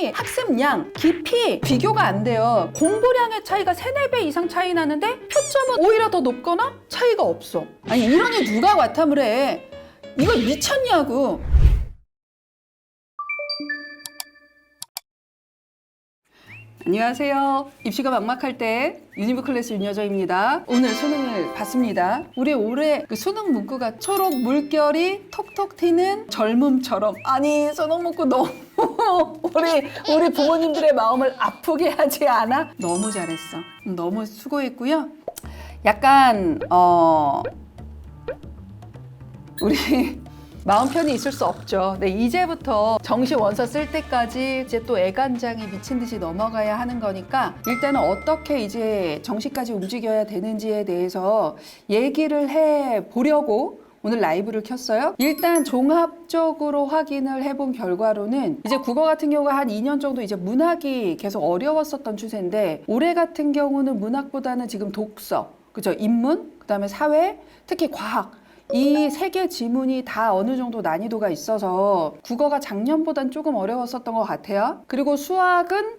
시간이, 학습량, 깊이 비교가 안 돼요. 공부량의 차이가 3, 4배 이상 차이 나는데 표점은 오히려 더 높거나 차이가 없어. 아니 이러니 누가 과탐을 해? 이거 미쳤냐고. 안녕하세요. 입시가 막막할 때 유니브 클래스 윤여정입니다. 오늘 수능을 봤습니다. 우리 올해 그 수능 문구가 초록 물결이 톡톡 튀는 젊음처럼. 아니 수능 문구 너무 우리 부모님들의 마음을 아프게 하지 않아? 너무 잘했어. 너무 수고했고요. 약간 우리 마음 편히 있을 수 없죠. 네, 이제부터 정시 원서 쓸 때까지 이제 또 애간장이 미친 듯이 넘어가야 하는 거니까 일단은 어떻게 이제 정시까지 움직여야 되는지에 대해서 얘기를 해 보려고 오늘 라이브를 켰어요. 일단 종합적으로 확인을 해본 결과로는 이제 국어 같은 경우가 한 2년 정도 이제 문학이 계속 어려웠었던 추세인데 올해 같은 경우는 문학보다는 지금 독서, 그죠? 인문, 그다음에 사회, 특히 과학 이 3개 지문이 다 어느 정도 난이도가 있어서 국어가 작년보단 조금 어려웠었던 것 같아요. 그리고 수학은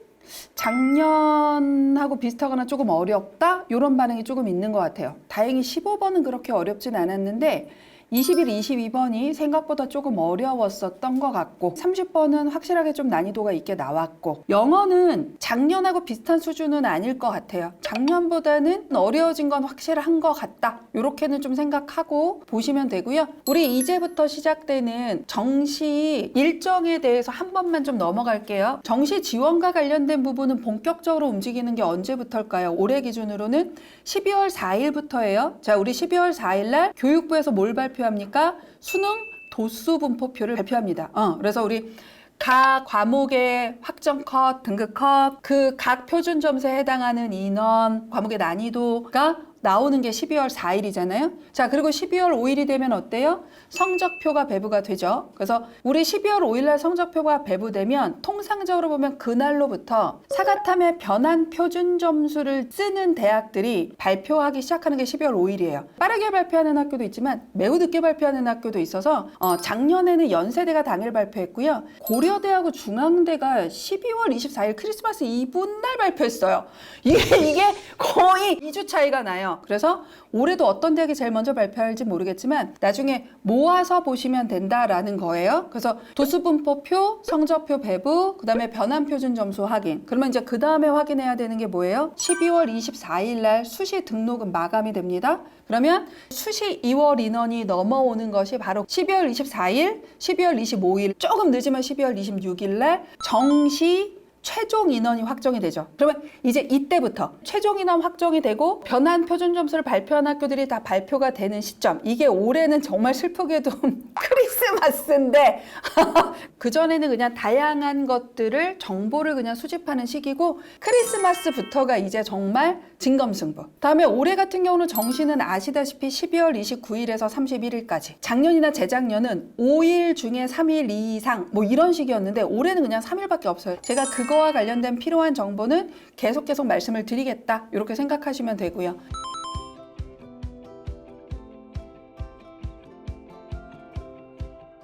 작년하고 비슷하거나 조금 어렵다? 이런 반응이 조금 있는 것 같아요. 다행히 15번은 그렇게 어렵진 않았는데 21, 22번이 생각보다 조금 어려웠었던 것 같고 30번은 확실하게 좀 난이도가 있게 나왔고 영어는 작년하고 비슷한 수준은 아닐 것 같아요. 작년보다는 어려워진 건 확실한 것 같다. 이렇게는 좀 생각하고 보시면 되고요. 우리 이제부터 시작되는 정시 일정에 대해서 한 번만 좀 넘어갈게요. 정시 지원과 관련된 부분은 본격적으로 움직이는 게 언제부터일까요? 올해 기준으로는 12월 4일부터예요. 자, 우리 12월 4일 날 교육부에서 뭘 발표합니까? 수능 도수 분포표를 발표합니다. 그래서 우리 각 과목의 확정 컷, 등급 컷, 그 각 표준 점수에 해당하는 인원, 과목의 난이도가 나오는 게 12월 4일이잖아요. 자, 그리고 12월 5일이 되면 어때요? 성적표가 배부가 되죠. 그래서 우리 12월 5일 날 성적표가 배부되면 통상적으로 보면 그날로부터 사과탐의 변환 표준 점수를 쓰는 대학들이 발표하기 시작하는 게 12월 5일이에요. 빠르게 발표하는 학교도 있지만 매우 늦게 발표하는 학교도 있어서 작년에는 연세대가 당일 발표했고요. 고려대하고 중앙대가 12월 24일 크리스마스 이브 날 발표했어요. 이게 거의 2주 차이가 나요. 그래서 올해도 어떤 대학이 제일 먼저 발표할지 모르겠지만 나중에 모아서 보시면 된다라는 거예요. 그래서 도수분포표, 성적표 배부, 그 다음에 변환표준 점수 확인. 그러면 이제 그 다음에 확인해야 되는 게 뭐예요? 12월 24일 날 수시 등록은 마감이 됩니다. 그러면 수시 2월 인원이 넘어오는 것이 바로 12월 24일, 12월 25일, 조금 늦으면 12월 26일 날 정시 최종 인원이 확정이 되죠. 그러면 이제 이때부터 최종 인원 확정이 되고 변환 표준 점수를 발표한 학교들이 다 발표가 되는 시점. 이게 올해는 정말 슬프게도 크리스마스인데 그전에는 그냥 다양한 것들을 정보를 그냥 수집하는 시기고 크리스마스부터가 이제 정말 진검승부. 다음에 올해 같은 경우는 정시는 아시다시피 12월 29일에서 31일까지. 작년이나 재작년은 5일 중에 3일 이상 뭐 이런 식이었는데 올해는 그냥 3일밖에 없어요. 제가 그거와 관련된 필요한 정보는 계속 말씀을 드리겠다. 이렇게 생각하시면 되고요.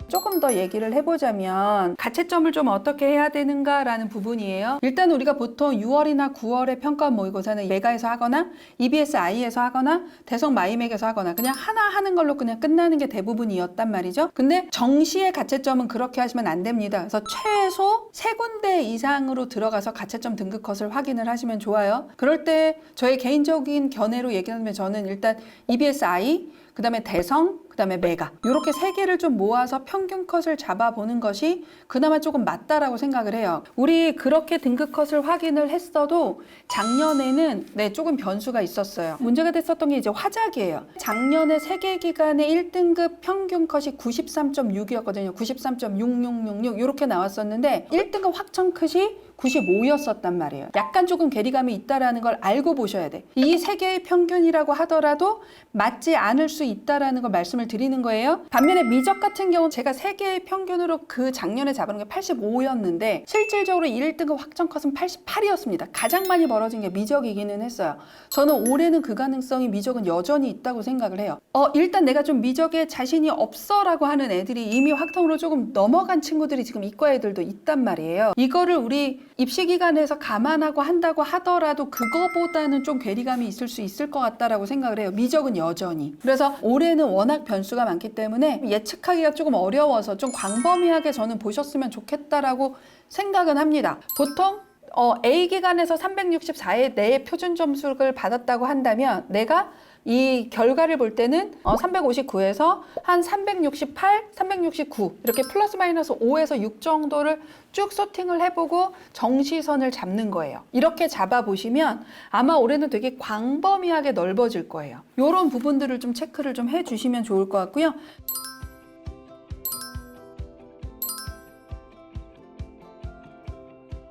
조금 더 얘기를 해보자면 가채점을 좀 어떻게 해야 되는가라는 부분이에요. 일단 우리가 보통 6월이나 9월에 평가 모의고사는 메가에서 하거나 EBS-I에서 하거나 대성 마이맥에서 하거나 그냥 하나 하는 걸로 그냥 끝나는 게 대부분이었단 말이죠. 근데 정시의 가채점은 그렇게 하시면 안 됩니다. 그래서 최소 3군데 이상으로 들어가서 가채점 등급 컷을 확인을 하시면 좋아요. 그럴 때 저의 개인적인 견해로 얘기하면 저는 일단 EBS-I, 그 다음에 대성, 그 다음에 메가 이렇게 3개를 좀 모아서 평균 컷을 잡아보는 것이 그나마 조금 맞다라고 생각을 해요. 우리 그렇게 등급 컷을 확인을 했어도 작년에는 조금 변수가 있었어요. 문제가 됐었던 게 이제 화작이에요. 작년에 3개 기간의 1등급 평균 컷이 93.6이었거든요. 93.6666 이렇게 나왔었는데 1등급 확정 컷이 95였었단 말이에요. 약간 조금 괴리감이 있다라는 걸 알고 보셔야 돼. 이 3개의 평균이라고 하더라도 맞지 않을 수 있다라는 걸 말씀을 드리는 거예요. 반면에 미적 같은 경우는 제가 세계의 평균으로 그 작년에 잡은 게 85였는데 실질적으로 1등급 확정 컷은 88이었습니다. 가장 많이 벌어진 게 미적이기는 했어요. 저는 올해는 그 가능성이 미적은 여전히 있다고 생각을 해요. 일단 내가 좀 미적에 자신이 없어 라고 하는 애들이 이미 확통으로 조금 넘어간 친구들이 지금 이과 애들도 있단 말이에요. 이거를 우리 입시 기간에서 감안하고 한다고 하더라도 그거보다는 좀 괴리감이 있을 수 있을 것 같다라고 생각을 해요. 미적은 여전히. 그래서 올해는 워낙 변수가 많기 때문에 예측하기가 조금 어려워서 좀 광범위하게 저는 보셨으면 좋겠다라고 생각은 합니다. 보통 A 기간에서 364의 내 표준 점수를 받았다고 한다면 내가 이 결과를 볼 때는 359에서 한 368, 369 이렇게 플러스 마이너스 5에서 6 정도를 쭉 소팅을 해보고 정시선을 잡는 거예요. 이렇게 잡아보시면 아마 올해는 되게 광범위하게 넓어질 거예요. 이런 부분들을 좀 체크를 좀 해주시면 좋을 것 같고요.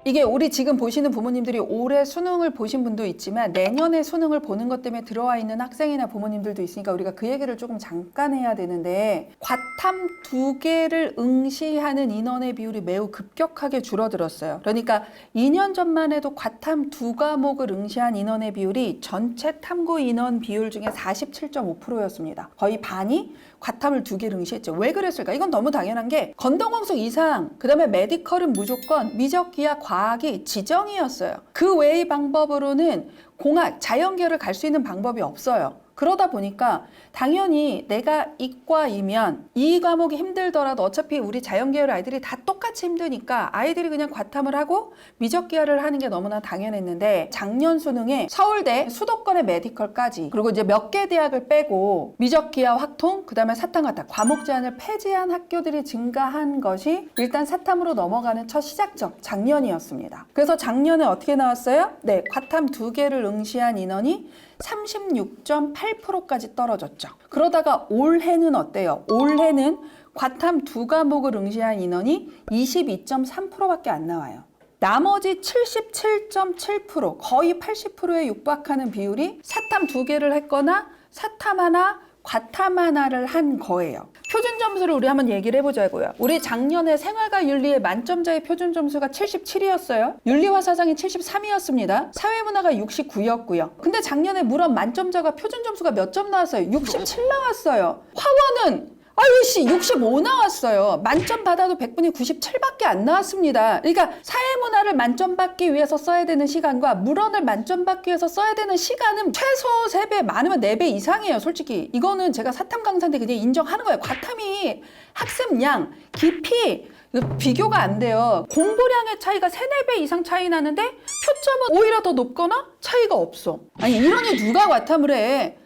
이게 우리 지금 보시는 부모님들이 올해 수능을 보신 분도 있지만 내년에 수능을 보는 것 때문에 들어와 있는 학생이나 부모님들도 있으니까 우리가 그 얘기를 조금 잠깐 해야 되는데 과탐 2개를 응시하는 인원의 비율이 매우 급격하게 줄어들었어요. 그러니까 2년 전만 해도 과탐 2과목을 응시한 인원의 비율이 전체 탐구 인원 비율 중에 47.5%였습니다. 거의 반이 과탐을 2개를 응시했죠. 왜 그랬을까? 이건 너무 당연한 게 건동공숙 이상, 그 다음에 메디컬은 무조건 미적, 기하, 과학이 지정이었어요. 그 외의 방법으로는 공학, 자연계열을 갈 수 있는 방법이 없어요. 그러다 보니까 당연히 내가 이과이면 이 과목이 힘들더라도 어차피 우리 자연계열 아이들이 다 똑같이 힘드니까 아이들이 그냥 과탐을 하고 미적기하를 하는 게 너무나 당연했는데 작년 수능에 서울대 수도권의 메디컬까지 그리고 이제 몇 개 대학을 빼고 미적기하 확통 그 다음에 사탐 과탐 과목 제한을 폐지한 학교들이 증가한 것이 일단 사탐으로 넘어가는 첫 시작점 작년이었습니다. 그래서 작년에 어떻게 나왔어요? 네, 과탐 2개를 응시한 인원이 36.8%까지 떨어졌죠. 그러다가 올해는 어때요? 올해는 과탐 2과목을 응시한 인원이 22.3%밖에 안 나와요. 나머지 77.7% 거의 80%에 육박하는 비율이 사탐 2개를 했거나 사탐 하나, 과탐 하나를 한 거예요. 표준 점수를 우리 한번 얘기를 해보자고요. 우리 작년에 생활과 윤리의 만점자의 표준 점수가 77이었어요. 윤리와 사상이 73이었습니다. 사회문화가 69였고요. 근데 작년에 물론 만점자가 표준 점수가 몇 점 나왔어요? 67 나왔어요. 화원은 65 나왔어요. 만점 받아도 100분이 97밖에 안 나왔습니다. 그러니까 사회문화를 만점 받기 위해서 써야 되는 시간과 물언을 만점 받기 위해서 써야 되는 시간은 최소 3배, 많으면 4배 이상이에요. 솔직히 이거는 제가 사탐 강사인데 그냥 인정하는 거예요. 과탐이 학습량, 깊이 비교가 안 돼요. 공부량의 차이가 3, 4배 이상 차이 나는데 표점은 오히려 더 높거나 차이가 없어. 아니 이러니 누가 과탐을 해?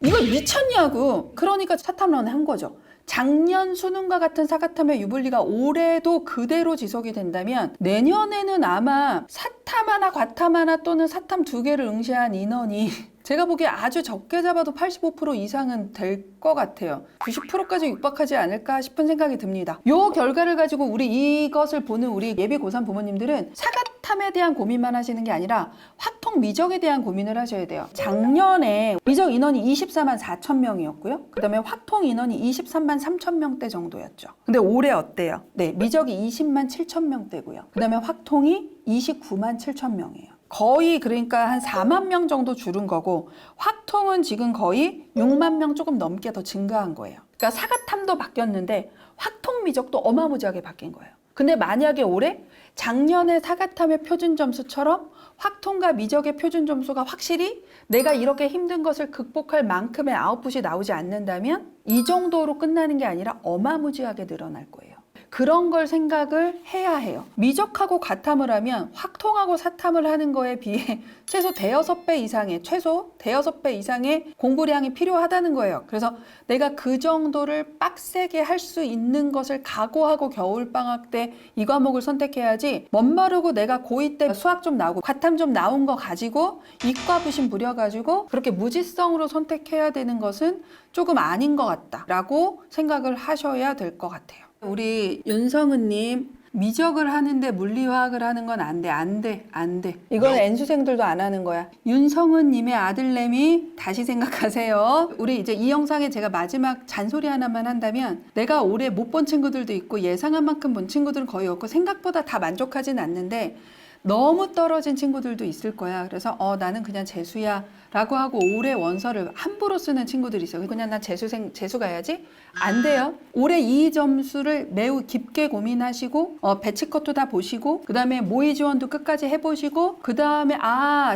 이거 미쳤냐고. 그러니까 사탐론을 한 거죠. 작년 수능과 같은 사과탐의 유불리가 올해도 그대로 지속이 된다면 내년에는 아마 사탐 하나, 과탐 하나 또는 사탐 2개를 응시한 인원이 제가 보기에 아주 적게 잡아도 85% 이상은 될 것 같아요. 90%까지 육박하지 않을까 싶은 생각이 듭니다. 요 결과를 가지고 이것을 보는 우리 예비 고3 부모님들은 사과탐에 대한 고민만 하시는 게 아니라 확통 미적에 대한 고민을 하셔야 돼요. 작년에 미적 인원이 24만 4천 명이었고요. 그 다음에 확통 인원이 23만 3천 명대 정도였죠. 근데 올해 어때요? 네, 미적이 20만 7천 명대고요. 그 다음에 확통이 29만 7천 명이에요. 거의 그러니까 한 4만 명 정도 줄은 거고 확통은 지금 거의 6만 명 조금 넘게 더 증가한 거예요. 그러니까 사과탐도 바뀌었는데 확통 미적도 어마무지하게 바뀐 거예요. 근데 만약에 올해 작년에 사과탐의 표준 점수처럼 확통과 미적의 표준 점수가 확실히 내가 이렇게 힘든 것을 극복할 만큼의 아웃풋이 나오지 않는다면 이 정도로 끝나는 게 아니라 어마무지하게 늘어날 거예요. 그런 걸 생각을 해야 해요. 미적하고 과탐을 하면 확통하고 사탐을 하는 거에 비해 최소 대여섯 배 이상의 공부량이 필요하다는 거예요. 그래서 내가 그 정도를 빡세게 할 수 있는 것을 각오하고 겨울방학 때 이 과목을 선택해야지 멋모르고 내가 고2 때 수학 좀 나오고 과탐 좀 나온 거 가지고 이과 부심 부려가지고 그렇게 무지성으로 선택해야 되는 것은 조금 아닌 것 같다라고 생각을 하셔야 될 것 같아요. 우리 윤성은님 미적을 하는데 물리화학을 하는 건 안 돼, 안 돼, 안 돼. 이건 N수생들도 안 하는 거야. 윤성은 님의 아들내미 다시 생각하세요. 우리 이제 이 영상에 제가 마지막 잔소리 하나만 한다면, 내가 올해 못 본 친구들도 있고 예상한 만큼 본 친구들은 거의 없고 생각보다 다 만족하진 않는데 너무 떨어진 친구들도 있을 거야. 그래서 나는 그냥 재수야 라고 하고 올해 원서를 함부로 쓰는 친구들이 있어요. 그냥 난 재수 가야지? 안 돼요. 올해 이 점수를 매우 깊게 고민하시고 배치컷도 다 보시고, 그 다음에 모의 지원도 끝까지 해보시고, 그 다음에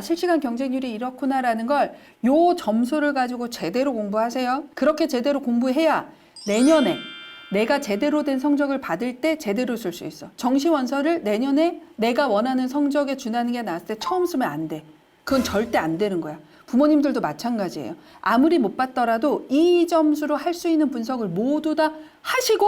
실시간 경쟁률이 이렇구나라는 걸 요 점수를 가지고 제대로 공부하세요. 그렇게 제대로 공부해야 내년에 내가 제대로 된 성적을 받을 때 제대로 쓸 수 있어. 정시 원서를 내년에 내가 원하는 성적에 준하는 게 나왔을 때 처음 쓰면 안 돼. 그건 절대 안 되는 거야. 부모님들도 마찬가지예요. 아무리 못 받더라도 이 점수로 할 수 있는 분석을 모두 다 하시고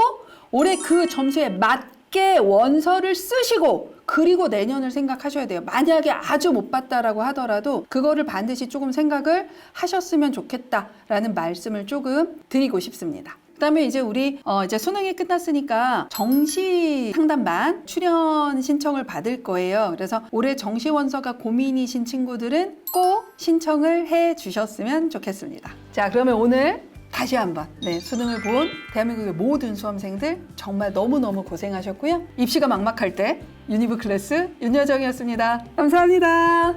올해 그 점수에 맞게 원서를 쓰시고, 그리고 내년을 생각하셔야 돼요. 만약에 아주 못 봤다라고 하더라도 그거를 반드시 조금 생각을 하셨으면 좋겠다라는 말씀을 조금 드리고 싶습니다. 그다음에 이제 우리 이제 수능이 끝났으니까 정시 상담반 출연 신청을 받을 거예요. 그래서 올해 정시 원서가 고민이신 친구들은 꼭 신청을 해 주셨으면 좋겠습니다. 자, 그러면 오늘 다시 한번 수능을 본 대한민국의 모든 수험생들 정말 너무너무 고생하셨고요. 입시가 막막할 때 유니브 클래스 윤여정이었습니다. 감사합니다.